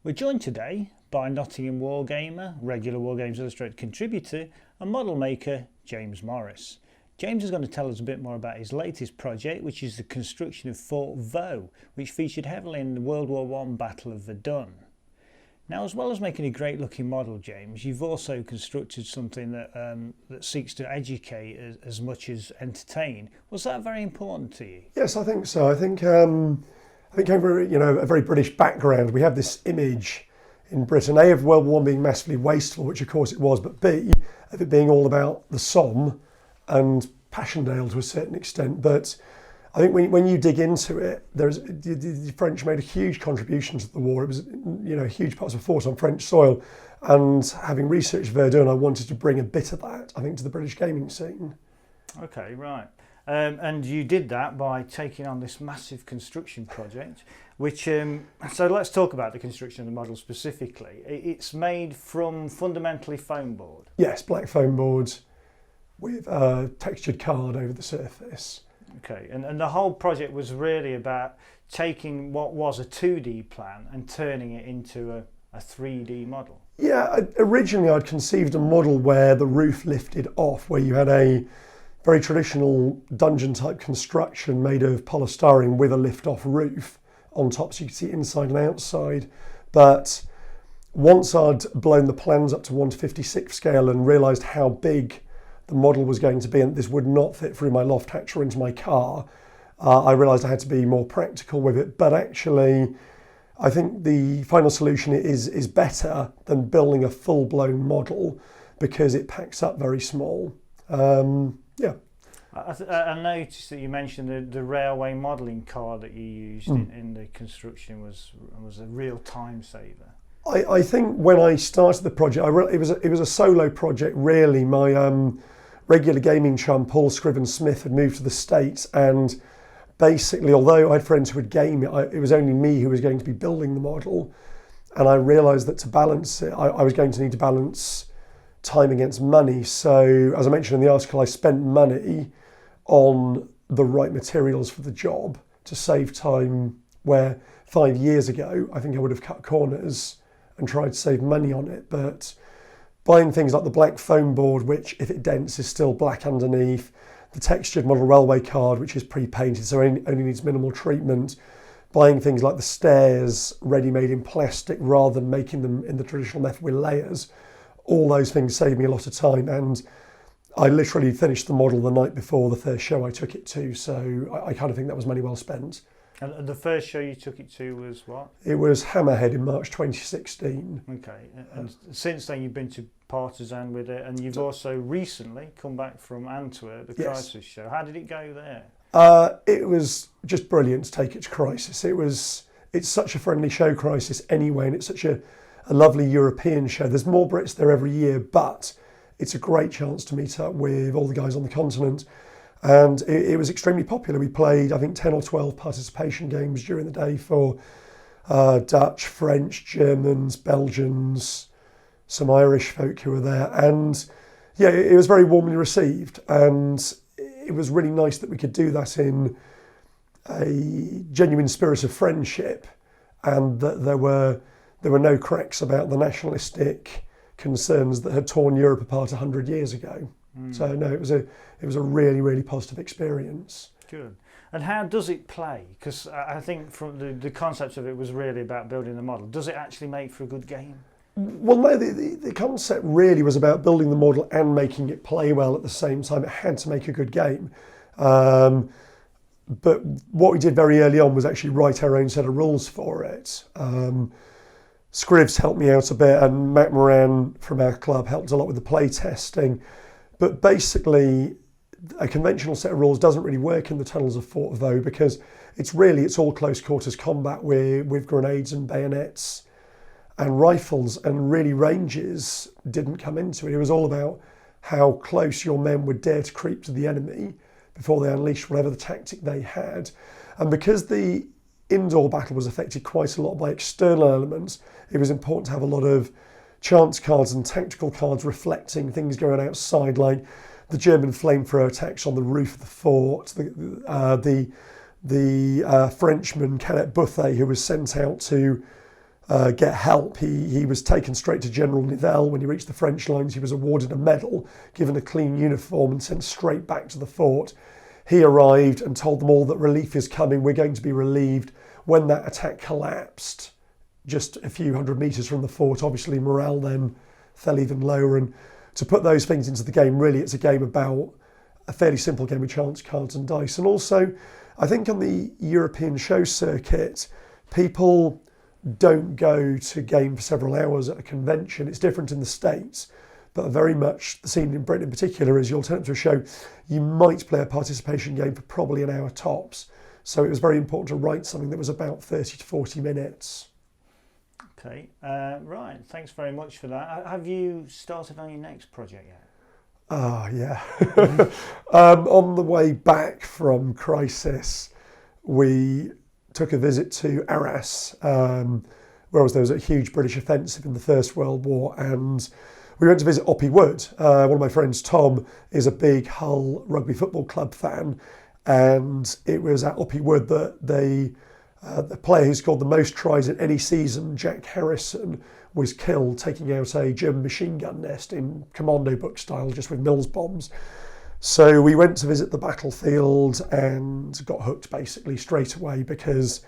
We're joined today by Nottingham Wargamer, regular Wargames Illustrated contributor and model maker James Morris. James is going to tell us a bit more about his latest project, which is the construction of Fort Vaux, which featured heavily in the World War I Battle of Verdun. Now, as well as making a great looking model, James, you've also constructed something that seeks to educate as much as entertain. Was that very important to you? Yes, I think so. I think over a very British background, we have this image in Britain, A, of World War I being massively wasteful, which of course it was, but B, of it being all about the Somme and Passchendaele to a certain extent. But I think when you dig into it, the French made a huge contribution to the war. It was, huge parts of fought on French soil. And having researched Verdun, I wanted to bring a bit of that, I think, to the British gaming scene. Okay, right. And you did that by taking on this massive construction project, which, so let's talk about the construction of the model specifically. It's made from fundamentally foam board. Yes, black foam boards with a textured card over the surface. Okay, and the whole project was really about taking what was a 2D plan and turning it into a 3D model. Yeah, originally I'd conceived a model where the roof lifted off, where you had a very traditional dungeon type construction made of polystyrene with a lift off roof on top so you could see inside and outside. But once I'd blown the plans up to 1/56 scale and realised how big the model was going to be and this would not fit through my loft hatch or into my car, I realised I had to be more practical with it. But actually, I think the final solution is better than building a full-blown model because it packs up very small. Yeah. I noticed that you mentioned the railway modelling car that you used in the construction was a real time saver. I think when I started the project, it was a solo project. Really, my regular gaming chum Paul Scriven-Smith had moved to the States, and basically, although I had friends who would game it, it was only me who was going to be building the model, and I realised that to balance it, I was going to need to balance time against money. So, as I mentioned in the article, I spent money on the right materials for the job to save time, where 5 years ago I think I would have cut corners and tried to save money on it. But buying things like the black foam board, which if it dents is still black underneath, the textured model railway card, which is pre-painted so only needs minimal treatment, buying things like the stairs ready-made in plastic rather than making them in the traditional method with layers, all those things saved me a lot of time. And I literally finished the model the night before the first show I took it to, so I kind of think that was money well spent. And the first show you took it to was what? It was Hammerhead in March 2016. Okay, and since then you've been to Partisan with it, and you've also recently come back from Antwerp, the Crisis show. How did it go there? It was just brilliant to take it to Crisis. It's such a friendly show, Crisis, anyway, and it's such a lovely European show. There's more Brits there every year, but it's a great chance to meet up with all the guys on the continent. And it was extremely popular. We played, I think, 10 or 12 participation games during the day for Dutch, French, Germans, Belgians, some Irish folk who were there. And yeah, it was very warmly received. And it was really nice that we could do that in a genuine spirit of friendship, and that there were no cracks about the nationalistic concerns that had torn Europe apart 100 years ago. So no, it was a really, really positive experience. Good. And how does it play? Because I think from the concept of it was really about building the model. Does it actually make for a good game? Well, no, the concept really was about building the model and making it play well at the same time. It had to make a good game. But what we did very early on was actually write our own set of rules for it. Scrivs helped me out a bit, and Matt Moran from our club helped a lot with the play testing. But basically, a conventional set of rules doesn't really work in the tunnels of Fort Vaux because it's all close quarters combat with grenades and bayonets and rifles, and really ranges didn't come into it. It was all about how close your men would dare to creep to the enemy before they unleashed whatever the tactic they had. And because the indoor battle was affected quite a lot by external elements, it was important to have a lot of chance cards and tactical cards reflecting things going outside, like the German flamethrower attacks on the roof of the fort, the Frenchman Cadet Buffet, who was sent out to get help. He was taken straight to General Nivelle. When he reached the French lines, he was awarded a medal, given a clean uniform and sent straight back to the fort. He arrived and told them all that relief is coming, we're going to be relieved. When that attack collapsed, just a few hundred metres from the fort, obviously morale then fell even lower. And to put those things into the game, really it's a game about a fairly simple game of chance, cards and dice. And also, I think on the European show circuit, people don't go to game for several hours at a convention. It's different in the States, but very much the scene in Britain in particular is you'll turn up to a show, you might play a participation game for probably an hour tops. So it was very important to write something that was about 30 to 40 minutes. Okay, right, thanks very much for that. Have you started on your next project yet? Yeah. On the way back from Crisis, we took a visit to Arras, where there was a huge British offensive in the First World War, and we went to visit Oppy Wood. One of my friends, Tom, is a big Hull Rugby Football Club fan, and it was at Oppy Wood that the player who scored the most tries in any season, Jack Harrison, was killed taking out a German machine gun nest in commando book style, just with Mills bombs. So we went to visit the battlefield and got hooked basically straight away, because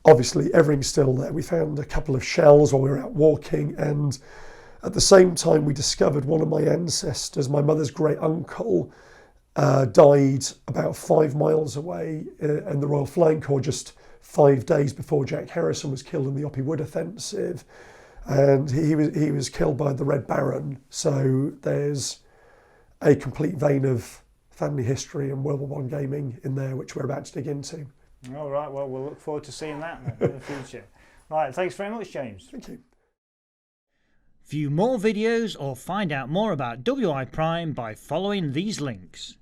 obviously everything's still there. We found a couple of shells while we were out walking, and at the same time we discovered one of my ancestors, my mother's great uncle, died about 5 miles away in the Royal Flying Corps just 5 days before Jack Harrison was killed in the Oppy Wood offensive. And he was killed by the Red Baron. So there's a complete vein of family history and World War I gaming in there, which we're about to dig into. All right, well, we'll look forward to seeing that in the future. Right, thanks very much, James. Thank you. View more videos or find out more about WI Prime by following these links.